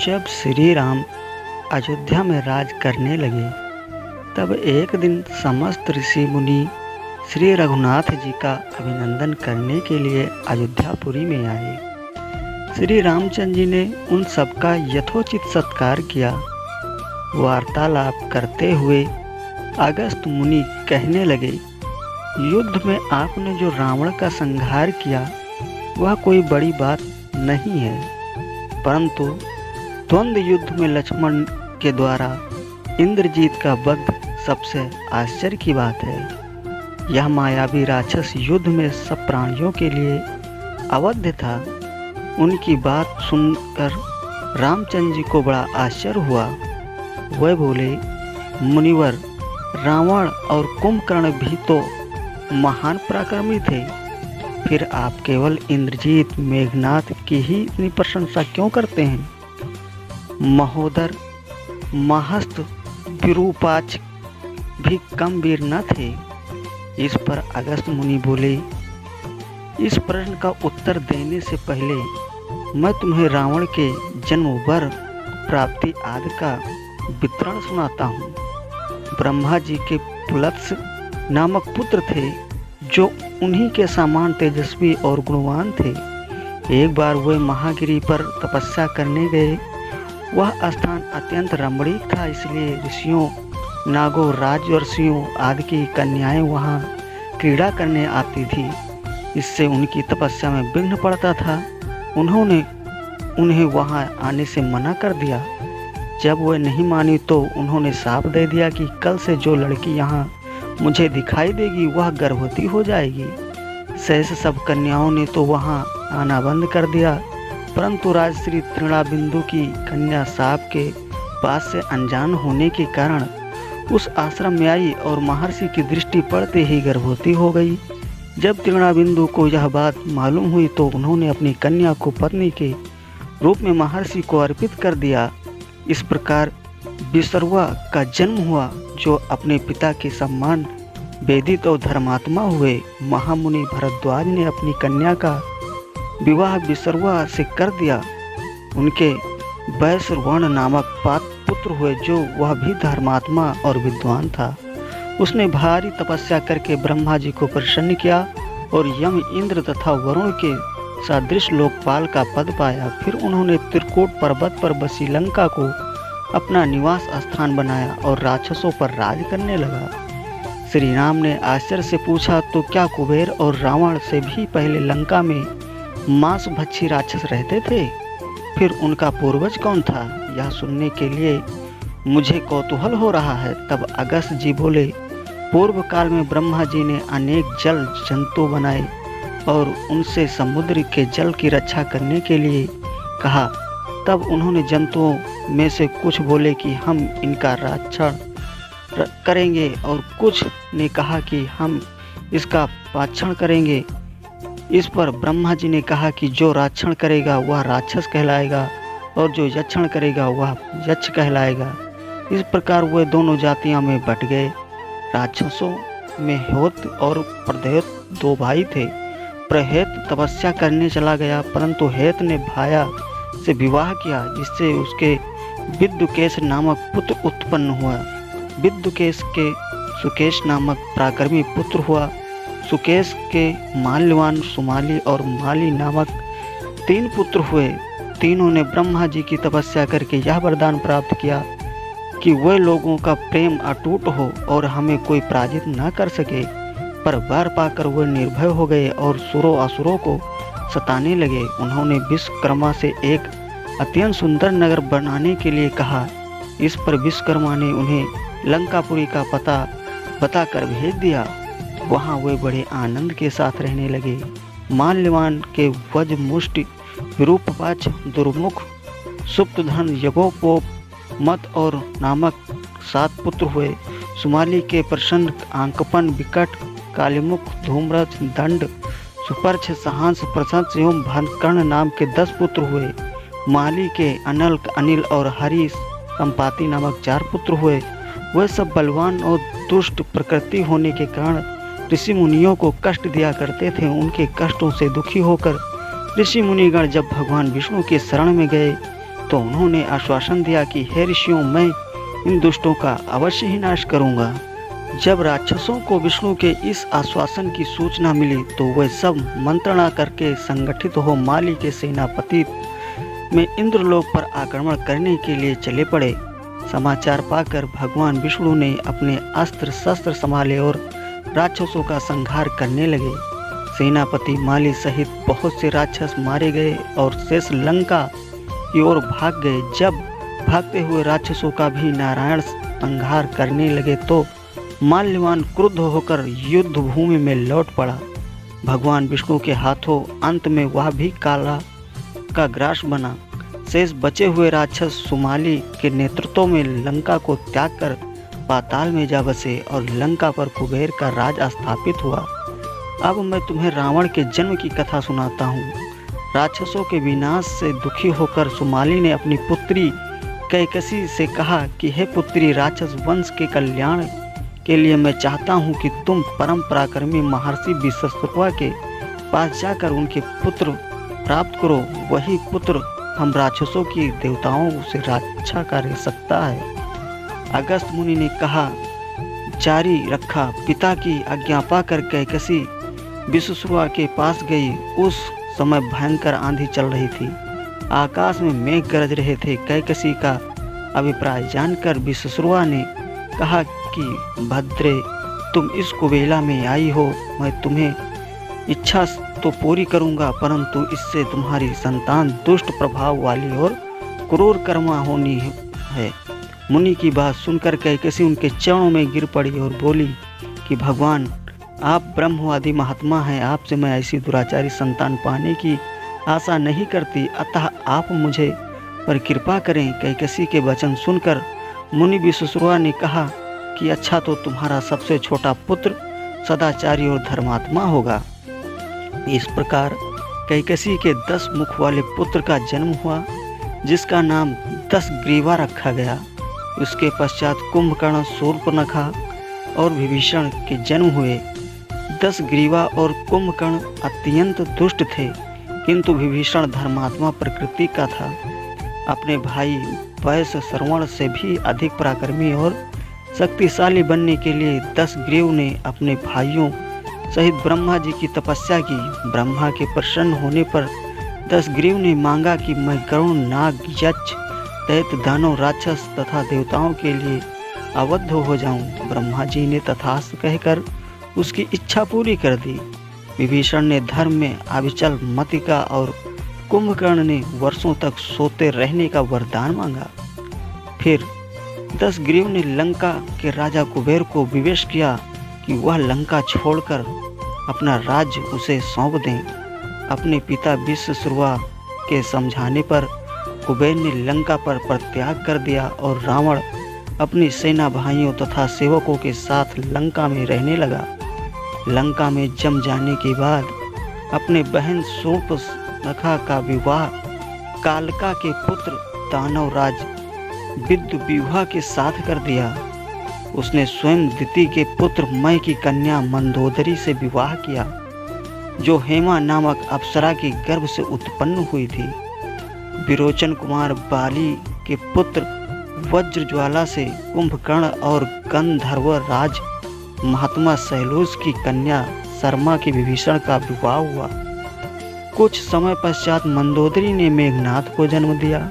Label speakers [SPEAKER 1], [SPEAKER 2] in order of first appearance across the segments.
[SPEAKER 1] जब श्री राम अयोध्या में राज करने लगे, तब एक दिन समस्त ऋषि मुनि श्री रघुनाथ जी का अभिनंदन करने के लिए अयोध्यापुरी में आए। श्री रामचंद्र जी ने उन सबका यथोचित सत्कार किया। वार्तालाप करते हुए अगस्त्य मुनि कहने लगे, युद्ध में आपने जो रावण का संहार किया वह कोई बड़ी बात नहीं है, परंतु द्वंद्व युद्ध में लक्ष्मण के द्वारा इंद्रजीत का वध सबसे आश्चर्य की बात है। यह मायावी राक्षस युद्ध में सब प्राणियों के लिए अवध्य था। उनकी बात सुनकर रामचंद्र जी को बड़ा आश्चर्य हुआ। वह बोले, मुनिवर, रावण और कुंभकर्ण भी तो महान पराक्रमी थे, फिर आप केवल इंद्रजीत मेघनाथ की ही इतनी प्रशंसा क्यों करते हैं? महोदर, महस्त, विरूपाक्ष भी कम वीर न थे। इस पर अगस्त्य मुनि बोले, इस प्रश्न का उत्तर देने से पहले मैं तुम्हें रावण के जन्म, वर, प्राप्ति आदि का विवरण सुनाता हूँ। ब्रह्मा जी के पुलत्स नामक पुत्र थे, जो उन्हीं के समान तेजस्वी और गुणवान थे। एक बार वे महागिरी पर तपस्या करने गए। वह स्थान अत्यंत रमणीक था, इसलिए ऋषियों, नागों, राजर्षियों आदि की कन्याएं वहां क्रीड़ा करने आती थी। इससे उनकी तपस्या में विघ्न पड़ता था। उन्होंने उन्हें वहां आने से मना कर दिया। जब वह नहीं मानी तो उन्होंने शाप दे दिया कि कल से जो लड़की यहाँ मुझे दिखाई देगी वह गर्भवती हो जाएगी। शेष सब कन्याओं ने तो वहां आना बंद कर दिया, परंतु राजश्री तृणाबिंदु की कन्या साप के पास से अनजान होने के कारण उस आश्रम में आई और महर्षि की दृष्टि पड़ते ही गर्भवती हो गई। जब तृणाबिंदु को यह बात मालूम हुई तो उन्होंने अपनी कन्या को पत्नी के रूप में महर्षि को अर्पित कर दिया। इस प्रकार विसर्वा का जन्म हुआ, जो अपने पिता के सम्मान वेदित और धर्मात्मा हुए। महामुनि भरद्वाज ने अपनी कन्या का विवाह विसर्वा से कर दिया। उनके वैश्रवण नामक पुत्र हुए, जो वह भी धर्मात्मा और विद्वान था। उसने भारी तपस्या करके ब्रह्मा जी को प्रसन्न किया और यम, इंद्र तथा वरुण के सदृश लोकपाल का पद पाया। फिर उन्होंने त्रिकूट पर्वत पर बसी लंका को अपना निवास स्थान बनाया और राक्षसों पर राज करने लगा। श्री राम ने आश्चर्य से पूछा, तो क्या कुबेर और रावण से भी पहले लंका में मांस भक्षी राक्षस रहते थे? फिर उनका पूर्वज कौन था? यह सुनने के लिए मुझे कौतूहल हो रहा है। तब अगस्त्य जी बोले, पूर्व काल में ब्रह्मा जी ने अनेक जल जंतु बनाए और उनसे समुद्र के जल की रक्षा करने के लिए कहा। तब उन्होंने जंतुओं में से कुछ बोले कि हम इनका रक्षण करेंगे और कुछ ने कहा कि हम इसका पाक्षण करेंगे। इस पर ब्रह्मा जी ने कहा कि जो रक्षण करेगा वह राक्षस कहलाएगा और जो यक्षण करेगा वह यक्ष कहलाएगा। इस प्रकार वे दोनों जातियों में बट गए। राक्षसों में हेत और प्रदहेत दो भाई थे। प्रहेत तपस्या करने चला गया, परंतु हेत ने भाया से विवाह किया, जिससे उसके विद्युकेश नामक पुत्र उत्पन्न हुआ। विद्युकेश के सुकेश नामक पराक्रमी पुत्र हुआ। सुकेश के माल्यवान, सुमाली और माली नामक 3 पुत्र हुए। तीनों ने ब्रह्मा जी की तपस्या करके यह वरदान प्राप्त किया कि वे लोगों का प्रेम अटूट हो और हमें कोई पराजित न कर सके। पर वर पाकर वे निर्भय हो गए और सुरों असुरों को सताने लगे। उन्होंने विश्वकर्मा से एक अत्यंत सुंदर नगर बनाने के लिए कहा। इस पर विश्वकर्मा ने उन्हें लंकापुरी का पता बताकर भेज दिया। वहाँ वे बड़े आनंद के साथ रहने लगे। माल्यवान के वज, मुष्टि, विरूपाक्ष, दुर्मुख, सुप्तधन, यगोपोप, मत और नामक 7 पुत्र हुए। सुमाली के प्रसन्न, आंकपन, विकट, कालीमुख, धूम्रथ, दंड, सुपर्छ, सहांस, प्रशंस एवं भानकर्ण नाम के 10 पुत्र हुए। माली के अनल, अनिल और हरि संपाति नामक 4 पुत्र हुए। वे सब बलवान और दुष्ट प्रकृति होने के कारण ऋषि मुनियों को कष्ट दिया करते थे। उनके कष्टों से दुखी होकर ऋषि मुनिगण जब भगवान विष्णु के शरण में गए तो उन्होंने आश्वासन दिया कि हे ऋषियों, मैं इन दुष्टों का अवश्य ही नाश करूंगा। जब राक्षसों को विष्णु के इस आश्वासन की सूचना मिली तो वे सब मंत्रणा करके संगठित हो माली के सेनापति में इंद्रलोक पर आक्रमण करने के लिए चले पड़े। समाचार पाकर भगवान विष्णु ने अपने अस्त्र शस्त्र संभाले और राक्षसों का संहार करने लगे। सेनापति माली सहित बहुत से राक्षस मारे गए और शेष लंका की ओर भाग गए। जब भागते हुए राक्षसों का भी नारायण संहार करने लगे तो माल्यवान क्रुद्ध होकर युद्ध भूमि में लौट पड़ा। भगवान विष्णु के हाथों अंत में वह भी काला का ग्रास बना। शेष बचे हुए राक्षस सुमाली के नेतृत्व में लंका को त्याग कर पाताल में जा बसे और लंका पर कुबेर का राज स्थापित हुआ। अब मैं तुम्हें रावण के जन्म की कथा सुनाता हूँ। राक्षसों के विनाश से दुखी होकर सुमाली ने अपनी पुत्री कैकसी से कहा कि हे पुत्री, राक्षस वंश के कल्याण के लिए मैं चाहता हूँ कि तुम परम पराक्रमी महर्षि विश्वशर्मा के पास जाकर उनके पुत्र प्राप्त करो। वही पुत्र हम राक्षसों की देवताओं से रक्षा कर सकता है। अगस्त मुनि ने कहा जारी रखा। पिता की आज्ञा पाकर कैकसी विश्वशर्मा के पास गई। उस समय भयंकर आंधी चल रही थी, आकाश में मेघ गरज रहे थे। कैकसी का अभिप्राय जानकर विश्वशर्मा ने कहा कि भद्रे, तुम इस कुबेला में आई हो, मैं तुम्हें इच्छा तो पूरी करूंगा, परंतु इससे तुम्हारी संतान दुष्ट प्रभाव वाली और क्रूर कर्मा होनी है। मुनि की बात सुनकर कैकसी उनके चरणों में गिर पड़ी और बोली कि भगवान, आप ब्रह्मवादी महात्मा हैं, आपसे मैं ऐसी दुराचारी संतान पाने की आशा नहीं करती, अतः आप मुझे पर कृपा करें। कैकसी के वचन सुनकर मुनि विश्वशर्मा ने कहा कि अच्छा, तो तुम्हारा सबसे छोटा पुत्र सदाचारी और धर्मात्मा होगा। इस प्रकार कैकसी के 10 मुख वाले पुत्र का जन्म हुआ, जिसका नाम 10 ग्रीवा रखा गया। उसके पश्चात कुंभकर्ण, शूर्पणखा और विभीषण के जन्म हुए। 10 ग्रीवा और कुंभकर्ण अत्यंत दुष्ट थे, किंतु विभीषण धर्मात्मा प्रकृति का था। अपने भाई वैश्य श्रवण से भी अधिक पराक्रमी और शक्तिशाली बनने के लिए 10 ग्रीव ने अपने भाइयों सहित ब्रह्मा जी की तपस्या की। ब्रह्मा के प्रसन्न होने पर 10 ग्रीव ने मांगा कि मैं गरुण, नाग, यक्ष, दैत्य, दानव, राक्षस तथा देवताओं के लिए अवध हो जाऊं। ब्रह्मा जी ने तथास्तु कहकर उसकी इच्छा पूरी कर दी। विभीषण ने धर्म में अविचल मति का और कुंभकर्ण ने वर्षों तक सोते रहने का वरदान मांगा। फिर 10 ग्रीव ने लंका के राजा कुबेर को विवश किया कि वह लंका छोड़कर अपना राज्य उसे सौंप दें। अपने पिता विश्वशर्मा के समझाने पर कुबेर ने लंका पर परित्याग कर दिया और रावण अपनी सेना भाइयों तथा सेवकों के साथ लंका में रहने लगा। लंका में जम जाने के बाद अपने बहन शूर्पणखा का विवाह कालका के पुत्र दानवराज विद्युविवाह के साथ कर दिया। उसने स्वयं दिति के पुत्र मय की कन्या मंदोदरी से विवाह किया, जो हेमा नामक अप्सरा के गर्भ से उत्पन्न हुई थी। विरोचन कुमार बाली के पुत्र वज्रज्वाला से कुंभकर्ण और गंधर्व राज महात्मा सैलूस की कन्या शर्मा के विभीषण का विवाह हुआ। कुछ समय पश्चात मंदोदरी ने मेघनाथ को जन्म दिया,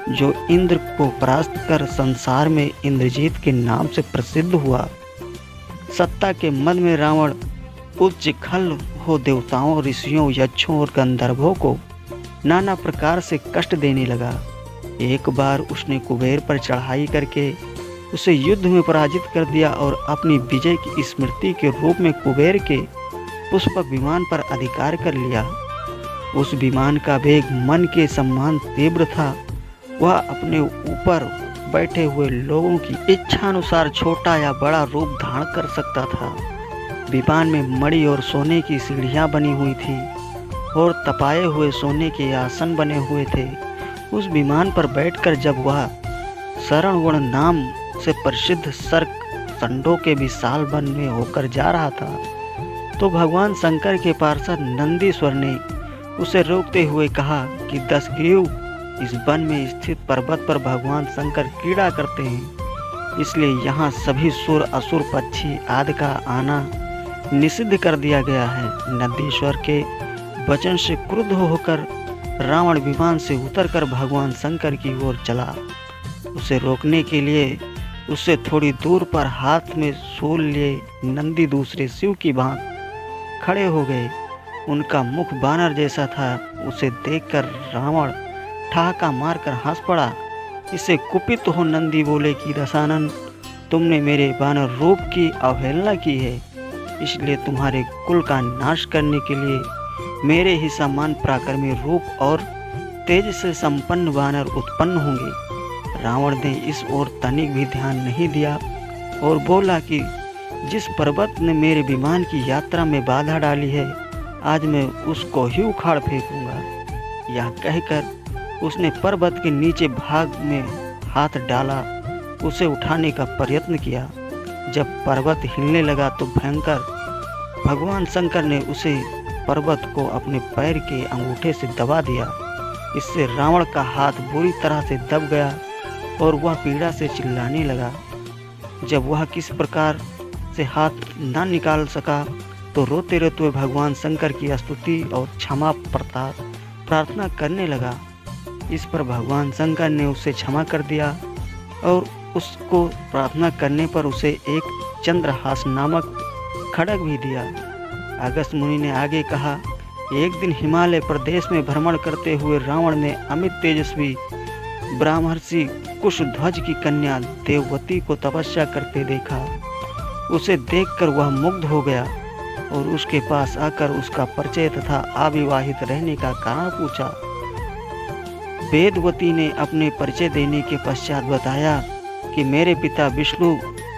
[SPEAKER 1] जो इंद्र को परास्त कर संसार में इंद्रजीत के नाम से प्रसिद्ध हुआ। सत्ता के मद में रावण उच्च खल हो देवताओं, ऋषियों, यक्षों और गंधर्वों को नाना प्रकार से कष्ट देने लगा। एक बार उसने कुबेर पर चढ़ाई करके उसे युद्ध में पराजित कर दिया और अपनी विजय की स्मृति के रूप में कुबेर के पुष्पक विमान पर अधिकार कर लिया। उस विमान का वेग मन के समान तीव्र था। वह अपने ऊपर बैठे हुए लोगों की इच्छा अनुसार छोटा या बड़ा रूप धारण कर सकता था। विमान में मणि और सोने की सीढ़ियां बनी हुई थी और तपाए हुए सोने के आसन बने हुए थे। उस विमान पर बैठकर जब वह शरणवण नाम से प्रसिद्ध सर्क संडों के विशाल वन में होकर जा रहा था, तो भगवान शंकर के पार्षद नंदीश्वर ने उसे रोकते हुए कहा कि 10 ग्रीव इस वन में स्थित पर्वत पर भगवान शंकर क्रीड़ा करते हैं, इसलिए यहाँ सभी सुर, असुर, पक्षी आदि का आना निषिद्ध कर दिया गया है। नंदीश्वर के वचन से क्रुद्ध होकर रावण विमान से उतरकर भगवान शंकर की ओर चला। उसे रोकने के लिए उससे थोड़ी दूर पर हाथ में शूल लिए नंदी दूसरे शिव की भांति खड़े हो गए। उनका मुख बानर जैसा था। उसे देखकर रावण ठहाका मारकर हंस पड़ा। इससे कुपित हो नंदी बोले कि दशानन, तुमने मेरे बानर रूप की अवहेलना की है, इसलिए तुम्हारे कुल का नाश करने के लिए मेरे ही समान पराक्रमी रूप और तेज से संपन्न बानर उत्पन्न होंगे। रावण ने इस ओर तनिक भी ध्यान नहीं दिया और बोला कि जिस पर्वत ने मेरे विमान की यात्रा में बाधा डाली है, आज मैं उसको ही उखाड़ फेंकूंगा। यह कहकर उसने पर्वत के नीचे भाग में हाथ डाला, उसे उठाने का प्रयत्न किया। जब पर्वत हिलने लगा तो भयंकर भगवान शंकर ने उसे पर्वत को अपने पैर के अंगूठे से दबा दिया। इससे रावण का हाथ बुरी तरह से दब गया और वह पीड़ा से चिल्लाने लगा। जब वह किस प्रकार से हाथ न निकाल सका तो रोते रोते भगवान शंकर की स्तुति और क्षमा प्रार्थना करने लगा। इस पर भगवान शंकर ने उसे क्षमा कर दिया और उसको प्रार्थना करने पर उसे एक चंद्रहास नामक खड्ग भी दिया। अगस्त्य मुनि ने आगे कहा, एक दिन हिमालय प्रदेश में भ्रमण करते हुए रावण ने अमित तेजस्वी ब्रह्मर्षि कुशध्वज की कन्या देववती को तपस्या करते देखा। उसे देखकर वह मुग्ध हो गया और उसके पास आकर उसका परिचय तथा अविवाहित रहने का कारण पूछा। वेदवती ने अपने परिचय देने के पश्चात बताया कि मेरे पिता विष्णु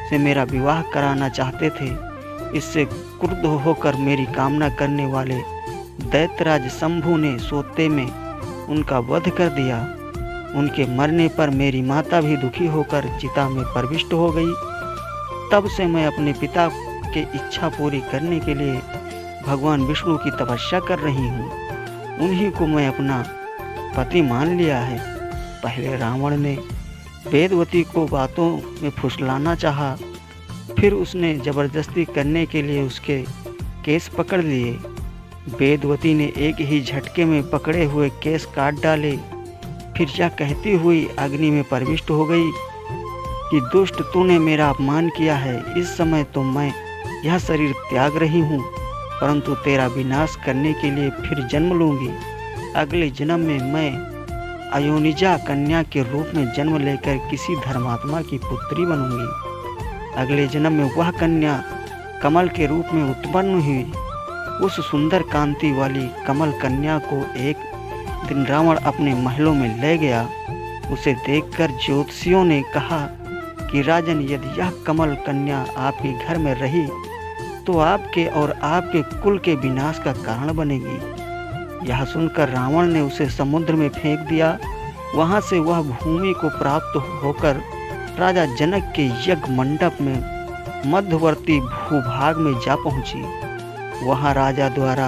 [SPEAKER 1] से मेरा विवाह कराना चाहते थे। इससे क्रुद्ध होकर मेरी कामना करने वाले दैत्यराज शंभु ने सोते में उनका वध कर दिया। उनके मरने पर मेरी माता भी दुखी होकर चिता में प्रविष्ट हो गई। तब से मैं अपने पिता के इच्छा पूरी करने के लिए भगवान विष्णु की तपस्या कर रही हूँ। उन्हीं को मैं अपना पति मान लिया है। पहले रावण ने वेदवती को बातों में फुसलाना चाहा, फिर उसने जबरदस्ती करने के लिए उसके केस पकड़ लिए। वेदवती ने एक ही झटके में पकड़े हुए केस काट डाले। फिर यह कहती हुई अग्नि में प्रविष्ट हो गई कि दुष्ट, तूने मेरा अपमान किया है। इस समय तो मैं यह शरीर त्याग रही हूँ, परंतु तेरा विनाश करने के लिए फिर जन्म लूँगी। अगले जन्म में मैं अयोनिजा कन्या के रूप में जन्म लेकर किसी धर्मात्मा की पुत्री बनूंगी। अगले जन्म में वह कन्या कमल के रूप में उत्पन्न हुई। उस सुंदर कांति वाली कमल कन्या को एक दिन रावण अपने महलों में ले गया। उसे देखकर ज्योतिषियों ने कहा कि राजन, यदि यह कमल कन्या आपके घर में रही तो आपके और आपके कुल के विनाश का कारण बनेगी। यह सुनकर रावण ने उसे समुद्र में फेंक दिया। वहां से वह भूमि को प्राप्त होकर राजा जनक के यज्ञ मंडप में मध्यवर्ती भूभाग में जा पहुंची। वहां राजा द्वारा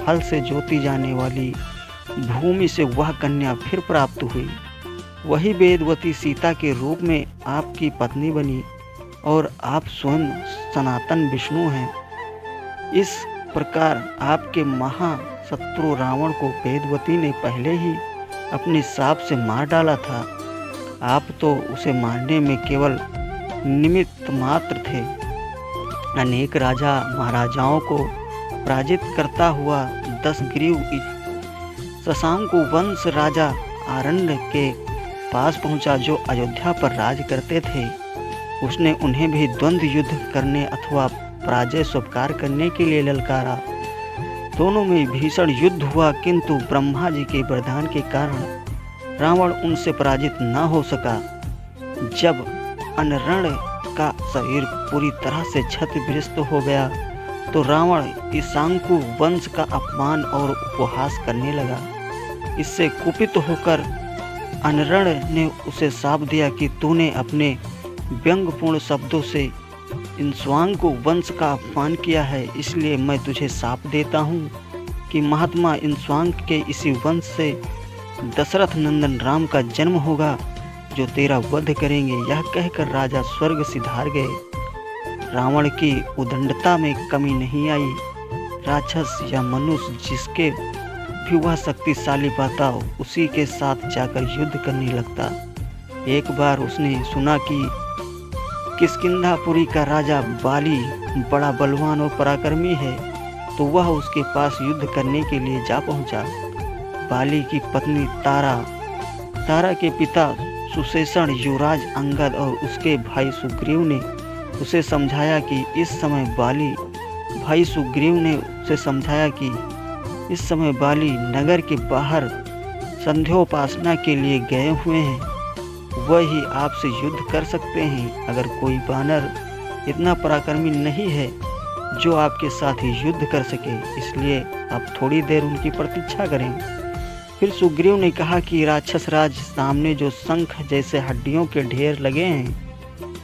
[SPEAKER 1] हल से जोती जाने वाली भूमि से वह कन्या फिर प्राप्त हुई। वही वेदवती सीता के रूप में आपकी पत्नी बनी और आप स्वयं सनातन विष्णु हैं। इस प्रकार आपके महाशत्रु रावण को वेदवती ने पहले ही अपने शाप से मार डाला था। आप तो उसे मारने में केवल निमित्त मात्र थे। अनेक राजा महाराजाओं को पराजित करता हुआ 10 ग्रीव शशांक वंश राजा आरण्य के पास पहुंचा, जो अयोध्या पर राज करते थे। उसने उन्हें भी द्वंद्व युद्ध करने अथवा पराजय स्वीकार करने के लिए ललकारा। दोनों में भीषण युद्ध हुआ, किंतु ब्रह्मा जी के वरदान के कारण रावण उनसे पराजित न हो सका। जब अनरण का शरीर पूरी तरह से क्षतिग्रस्त हो गया तो रावण ईशांकु वंश का अपमान और उपहास करने लगा। इससे कुपित होकर अनरण ने उसे शाप दिया कि तूने अपने व्यंग्यपूर्ण शब्दों से इंस्वांकु वंश का अपमान किया है, इसलिए मैं तुझे शाप देता हूँ कि महात्मा इंस्वांक के इसी वंश से दशरथ नंदन राम का जन्म होगा जो तेरा वध करेंगे। यह कहकर राजा स्वर्ग सिधार गए। रावण की उदंडता में कमी नहीं आई। राक्षस या मनुष्य जिसके भी वह शक्तिशाली पाता उसी के साथ जाकर युद्ध करने लगता। एक बार उसने सुना कि किष्किंधापुरी का राजा बाली बड़ा बलवान और पराक्रमी है, तो वह उसके पास युद्ध करने के लिए जा पहुंचा। बाली की पत्नी तारा के पिता सुशेषण, युवराज अंगद और उसके भाई सुग्रीव ने उसे समझाया कि इस समय बाली नगर के बाहर संध्योपासना के लिए गए हुए हैं। वही आपसे युद्ध कर सकते हैं। अगर कोई वानर इतना पराक्रमी नहीं है जो आपके साथ ही युद्ध कर सके, इसलिए आप थोड़ी देर उनकी प्रतीक्षा करें। फिर सुग्रीव ने कहा कि राक्षस राज, सामने जो शंख जैसे हड्डियों के ढेर लगे हैं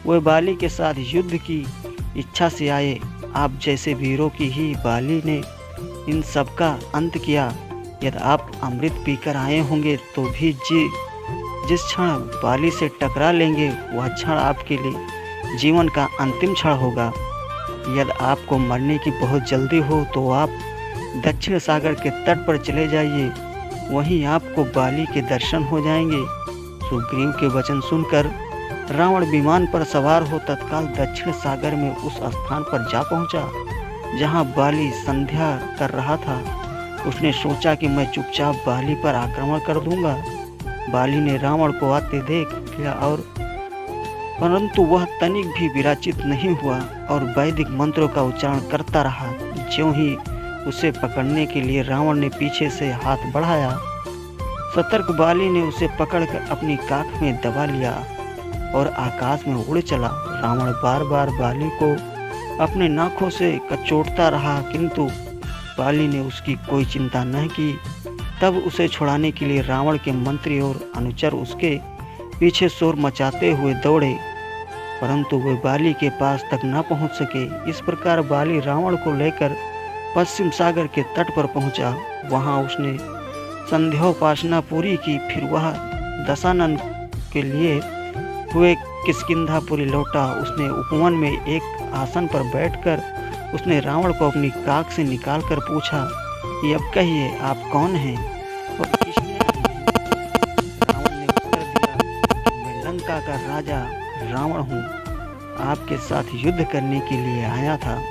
[SPEAKER 1] वह बाली के साथ युद्ध की इच्छा से आए। आप जैसे वीरों की ही बाली ने इन सब का अंत किया। यदि आप अमृत पीकर आए होंगे तो भी जिस क्षण बाली से टकरा लेंगे वह क्षण आपके लिए जीवन का अंतिम क्षण होगा। यदि आपको मरने की बहुत जल्दी हो तो आप दक्षिण सागर के तट पर चले जाइए, वहीं आपको बाली के दर्शन हो जाएंगे। सुग्रीव के वचन सुनकर रावण विमान पर सवार हो तत्काल दक्षिण सागर में उस स्थान पर जा पहुंचा जहां बाली संध्या कर रहा था। उसने सोचा कि मैं चुपचाप बाली पर आक्रमण कर दूंगा। बाली ने रावण को आते देख लिया परंतु वह तनिक भी विराचित नहीं हुआ और वैदिक मंत्रों का उच्चारण करता रहा। ज्यों ही उसे पकड़ने के लिए रावण ने पीछे से हाथ बढ़ाया, सतर्क बाली ने उसे पकड़कर अपनी काख में दबा लिया और आकाश में उड़ चला। रावण बार बार बाली को अपने नाखों से कचोटता रहा, किंतु बाली ने उसकी कोई चिंता न की। तब उसे छुड़ाने के लिए रावण के मंत्री और अनुचर उसके पीछे शोर मचाते हुए दौड़े, परंतु वे बाली के पास तक न पहुंच सके। इस प्रकार बाली रावण को लेकर पश्चिम सागर के तट पर पहुंचा। वहां उसने संध्योपासना पूरी की। फिर वह दशानन के लिए हुए किष्किंधापुरी लौटा। उसने उपवन में एक आसन पर बैठकर उसने रावण को अपनी काख से निकालकर पूछा कि अब कहिए आप कौन हैं और किस लिए हैं? रावण ने उत्तर दिया कि मैं लंका का राजा रावण हूँ, आपके साथ युद्ध करने के लिए आया था।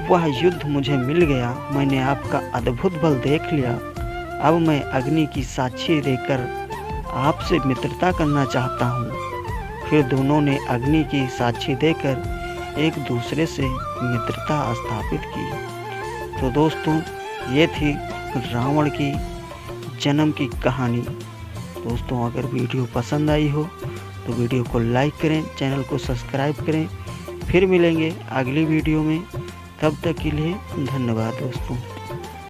[SPEAKER 1] वह युद्ध मुझे मिल गया। मैंने आपका अद्भुत बल देख लिया। अब मैं अग्नि की साक्षी देकर आपसे मित्रता करना चाहता हूँ। फिर दोनों ने अग्नि की साक्षी देकर एक दूसरे से मित्रता स्थापित की। तो दोस्तों, ये थी रावण की जन्म की कहानी। दोस्तों, अगर वीडियो पसंद आई हो तो वीडियो को लाइक करें, चैनल को सब्सक्राइब करें। फिर मिलेंगे अगली वीडियो में। तब तक के लिए धन्यवाद दोस्तों।